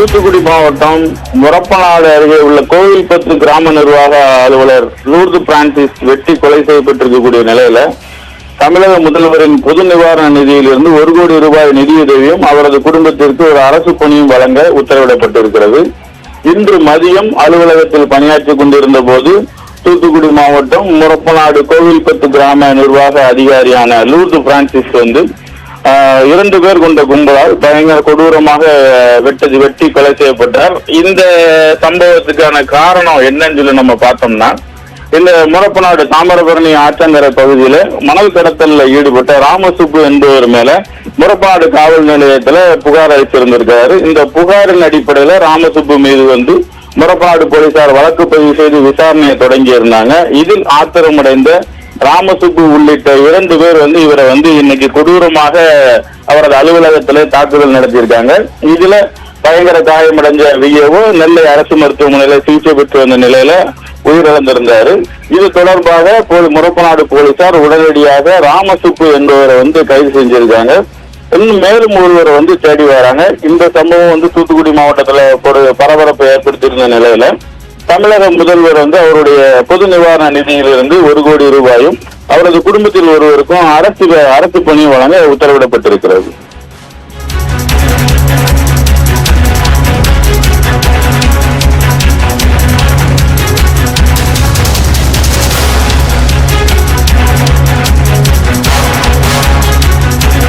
தூத்துக்குடி மாவட்டம் முரப்பநாடு அருகே உள்ள கோவில்பத்து கிராம நிர்வாக அலுவலர் லூர்து பிரான்சிஸ் வெட்டி கொலை செய்யப்பட்டிருக்கக்கூடிய நிலையில தமிழக முதல்வரின் பொது நிவாரண நிதியிலிருந்து 1 கோடி ரூபாய் நிதியுதவியும் அவரது குடும்பத்திற்கு ஒரு அரசு பணியும் வழங்க உத்தரவிடப்பட்டிருக்கிறது. இன்று மதியம் அலுவலகத்தில் பணியாற்றிக் கொண்டிருந்த போது தூத்துக்குடி மாவட்டம் முரப்பநாடு கோவில்பத்து கிராம நிர்வாக அதிகாரியான லூர்து பிரான்சிஸ் 2 பேர் கொண்ட கும்பலால் பயங்கர கொடூரமாக வெட்டி கொலை செய்யப்பட்டார். இந்த சம்பவத்துக்கான காரணம் என்னன்னு சொல்லி நம்ம பார்த்தோம்னா, இந்த முரப்பநாடு தாமிரபரணி ஆற்றங்கரை பகுதியில மணல் கடத்தல்ல ஈடுபட்ட ராமசுப்பு என்பவர் மேல முரப்பநாடு காவல் நிலையத்துல புகார் அளித்திருந்திருக்காரு. இந்த புகாரின் அடிப்படையில ராமசுப்பு மீது முரப்பநாடு போலீசார் வழக்கு பதிவு செய்து விசாரணையை தொடங்கி இருந்தாங்க. இதில் ஆத்திரமடைந்த ராமசுப்பு உள்ளிட்ட 2 பேர் இவரை இன்னைக்கு கொடூரமாக அவரது அலுவலகத்திலே தாக்குதல் நடத்தியிருக்காங்க. இதுல பயங்கர காயமடைஞ்ச விஏஓ நெல்லை அரசு மருத்துவமனையில சிகிச்சை பெற்று வந்த நிலையில உயிரிழந்திருந்தாரு. இது தொடர்பாக முரப்பநாடு போலீசார் உடனடியாக ராமசுப்பு என்பவரை கைது செஞ்சிருக்காங்க. இன்னும் மேலும் ஒருவரை தேடி வராங்க. இந்த சம்பவம் தூத்துக்குடி மாவட்டத்துல ஒரு பரபரப்பை ஏற்படுத்தியிருந்த நிலையில தமிழக முதல்வர் அவருடைய பொது நிவாரண நிதியிலிருந்து 1 கோடி ரூபாயும் அவரது குடும்பத்தில் ஒருவருக்கும் அரசு பணி வழங்க உத்தரவிடப்பட்டிருக்கிறது.